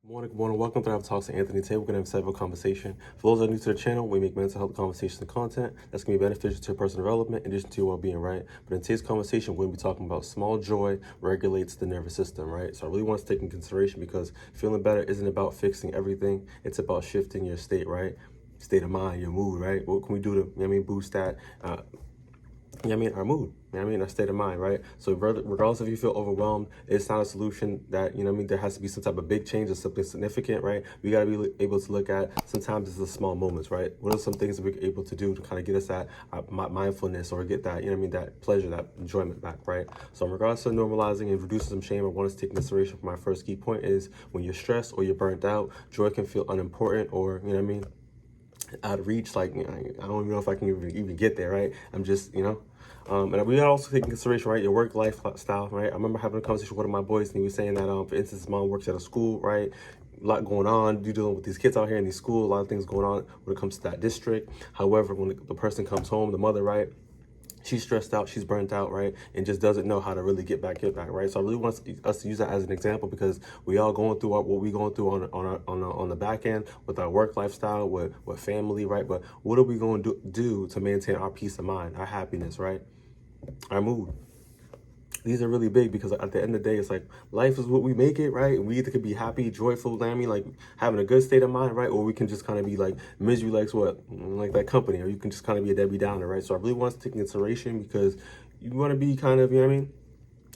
Good morning. Welcome to Have Talks with Anthony. Today we're going to have a civil conversation. For those that are new to the channel, we make mental health conversations and content that's going to be beneficial to your personal development in addition to your well-being, right? But in today's conversation, we're going to be talking about small joy regulates the nervous system, right? So I really want to take in consideration because feeling better isn't about fixing everything. It's about shifting your state, right? State of mind, your mood, right? What can we do to, boost that? Our mood, our state of mind, right? So regardless if you feel overwhelmed, it's not a solution that, there has to be some type of big change or something significant, right? We got to be able to look at, sometimes it's the small moments, right? What are some things that we're able to do to kind of get us that mindfulness or get that, that pleasure, that enjoyment back, right? So in regards to normalizing and reducing some shame, I want us to take consideration for my first key point is when you're stressed or you're burnt out, joy can feel unimportant or, out of reach. Like, I don't even know if I can even get there, right? I'm just, and we gotta also take in consideration, right, your work-life style, right? I remember having a conversation with one of my boys, and he was saying that, for instance, his mom works at a school, right? A lot going on. You're dealing with these kids out here in these schools, a lot of things going on when it comes to that district. However, when the person comes home, the mother, right, she's stressed out, she's burnt out, right, and just doesn't know how to really get back, right? So I really want us to use that as an example because we all going through what we're going through on the back end with our work lifestyle, with family, right? But what are we going to do to maintain our peace of mind, our happiness, right? Our mood. These are really big because at the end of the day, it's like life is what we make it, right? We either could be happy, joyful, like having a good state of mind, right? Or we can just kind of be like misery, like that company, or you can just kind of be a Debbie Downer, right? So I really want to take into consideration because you want to be kind of,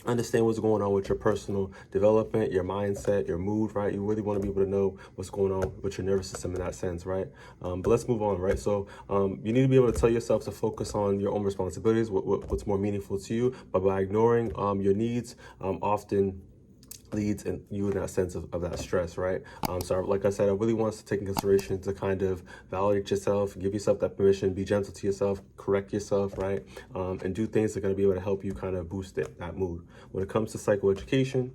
understand what's going on with your personal development, your mindset, your mood, right? You really want to be able to know what's going on with your nervous system in that sense, right? But let's move on, right? So you need to be able to tell yourself to focus on your own responsibilities, what's more meaningful to you, but by ignoring your needs, often leads in you in that sense of that stress, right? So like I said, I really want us to take in consideration to kind of validate yourself, give yourself that permission, be gentle to yourself, correct yourself, right? And do things that are going to be able to help you kind of boost that mood. When it comes to psychoeducation,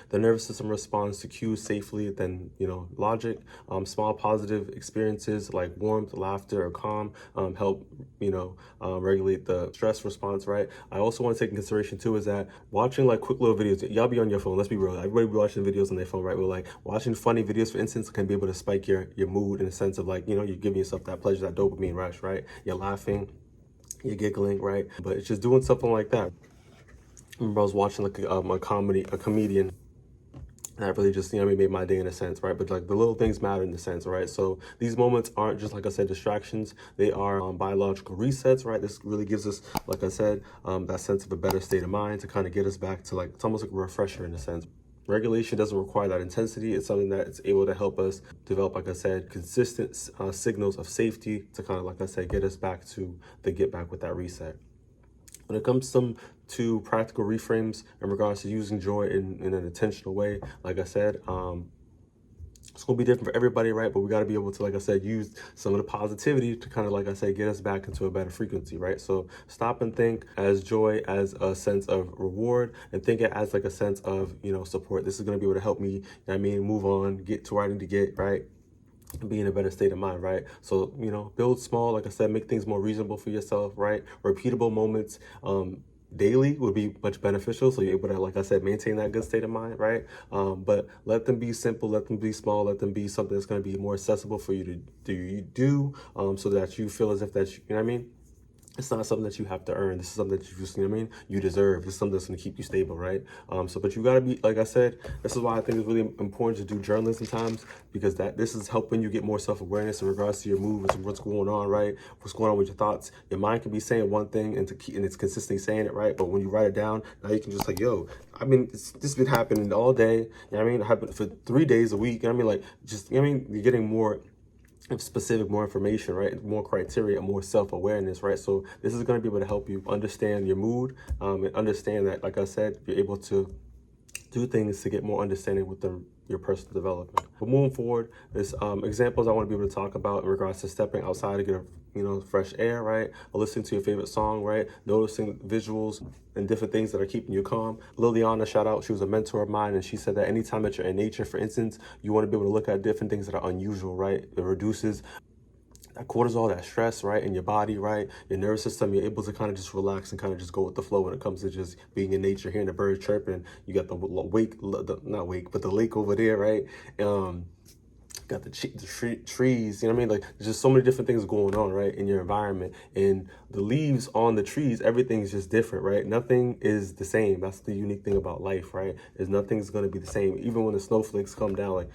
the nervous system responds to cues safely than, logic. Small positive experiences like warmth, laughter, or calm help, regulate the stress response, right? I also want to take in consideration too is that watching like quick little videos, y'all be on your phone, let's be real. Everybody be watching videos on their phone, right? But like watching funny videos, for instance, can be able to spike your mood in the sense of like, you're giving yourself that pleasure, that dopamine rush, right? You're laughing, you're giggling, right? But it's just doing something like that. I remember I was watching like a comedian that really just, made my day in a sense, right? But like the little things matter in the sense, right? So these moments aren't just, like I said, distractions. They are biological resets, right? This really gives us, like I said, that sense of a better state of mind to kind of get us back to it's almost like a refresher in a sense. Regulation doesn't require that intensity. It's something that it's able to help us develop, like I said, consistent signals of safety to kind of, like I said, get us back to get back with that reset. When it comes to practical reframes in regards to using joy in an intentional way, like I said, it's going to be different for everybody, right? But we got to be able to, like I said, use some of the positivity to kind of, like I said, get us back into a better frequency, right? So stop and think as joy as a sense of reward and think it as like a sense of, support. This is going to be able to help me, move on, get to where I need to get, right? Be in a better state of mind, right? So, build small, like I said, make things more reasonable for yourself, right? Repeatable moments daily would be much beneficial. So you're able to, like I said, maintain that good state of mind, right? But let them be simple, let them be small, let them be something that's going to be more accessible for you to do so that you feel as if that, it's not something that you have to earn. This is something that you just, you deserve. It's something that's going to keep you stable, right? But you got to be, like I said, this is why I think it's really important to do journaling sometimes because this is helping you get more self-awareness in regards to your moods and what's going on, right? What's going on with your thoughts. Your mind can be saying one thing and it's consistently saying it, right? But when you write it down, now you can just like, yo, this has been happening all day. It happened for 3 days a week. You're getting more specific, more information, right? More criteria, more self-awareness, right? So this is going to be able to help you understand your mood and understand that, like I said, you're able to do things to get more understanding within your personal development. But moving forward, there's examples I want to be able to talk about in regards to stepping outside to get fresh air, right? Or listening to your favorite song, right? Noticing visuals and different things that are keeping you calm. Liliana, shout out, she was a mentor of mine, and she said that anytime that you're in nature, for instance, you want to be able to look at different things that are unusual, right? It reduces that cortisol, that stress, right, in your body, right, your nervous system, you're able to kind of just relax and kind of just go with the flow when it comes to just being in nature, hearing the birds chirping. You got the not wake, but the lake over there, right? Got the trees, you know what I mean? Like, there's just so many different things going on, right, in your environment. And the leaves on the trees, everything's just different, right? Nothing is the same. That's the unique thing about life, right? Is nothing's going to be the same. Even when the snowflakes come down, like,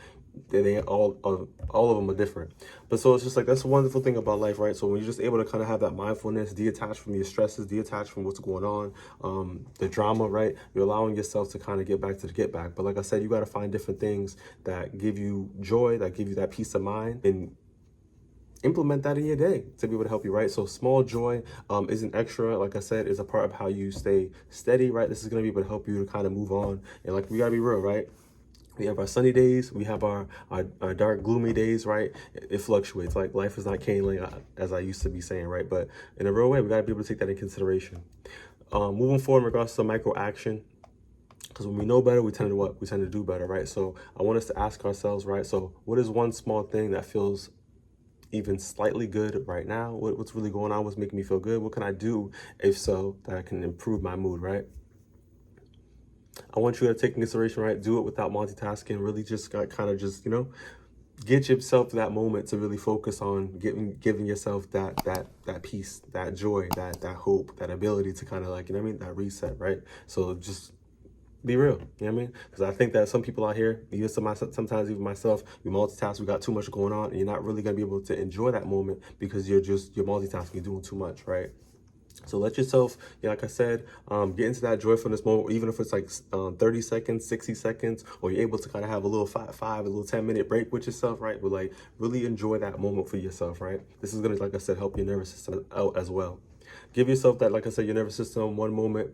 they all of them are different. But so it's just like, that's a wonderful thing about life, right? So when you're just able to kind of have that mindfulness, detach from your stresses, detach from what's going on, the drama, right, you're allowing yourself to kind of get back to the get back. But like I said, you got to find different things that give you joy, that give you that peace of mind, and implement that in your day to be able to help you, right? So small joy isn't extra, like I said, is a part of how you stay steady, right? This is going to be able to help you to kind of move on. And like, we got to be real, right? We have our sunny days, we have our dark, gloomy days, right? It fluctuates. Like, life is not cane, as I used to be saying, right? But in a real way, we got to be able to take that in consideration. Moving forward in regards to micro action, because when we know better, we tend to what? We tend to do better, right? So I want us to ask ourselves, right? So what is one small thing that feels even slightly good right now? What's really going on? What's making me feel good? What can I do, if so, that I can improve my mood, right? I want you to take in consideration, right? Do it without multitasking. Really just kind of just, get yourself to that moment to really focus on giving yourself that peace, that joy, that hope, that ability to kind of, like, that reset, right? So just be real, you know what I mean? Because I think that some people out here, even sometimes even myself, we multitask, we got too much going on, and you're not really gonna be able to enjoy that moment because you're multitasking, you're doing too much, right? So let yourself, like I said, get into that joyfulness moment, even if it's like 30 seconds, 60 seconds, or you're able to kind of have a little a little 10-minute break with yourself, right? But like, really enjoy that moment for yourself, right? This is gonna, like I said, help your nervous system out as well. Give yourself that, like I said, your nervous system one moment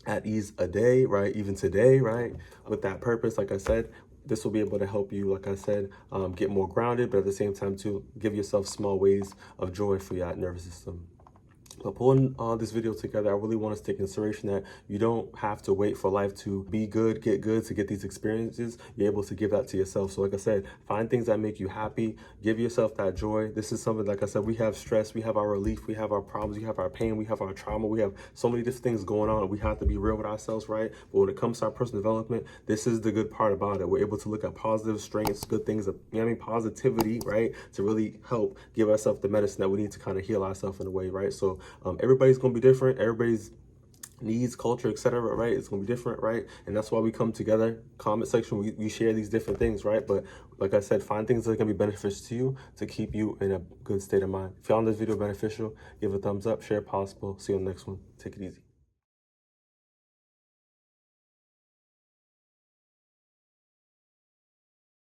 at ease a day, right? Even today, right? With that purpose, like I said, this will be able to help you, like I said, get more grounded, but at the same time, to give yourself small ways of joy for your nervous system. But pulling this video together, I really want us to take consideration that you don't have to wait for life to be good, to get these experiences. You're able to give that to yourself. So like I said, find things that make you happy. Give yourself that joy. This is something, like I said, we have stress, we have our relief, we have our problems, we have our pain, we have our trauma, we have so many different things going on. We have to be real with ourselves, right? But when it comes to our personal development, this is the good part about it. We're able to look at positive strengths, good things, positivity, right? To really help give ourselves the medicine that we need to kind of heal ourselves in a way, right? So everybody's going to be different. Everybody's needs, culture, etc., right? It's going to be different, right? And that's why we come together. Comment section, we share these different things, right? But like I said, find things that can be beneficial to you to keep you in a good state of mind. If you found this video beneficial, give it a thumbs up, share it possible. See you on the next one. Take it easy.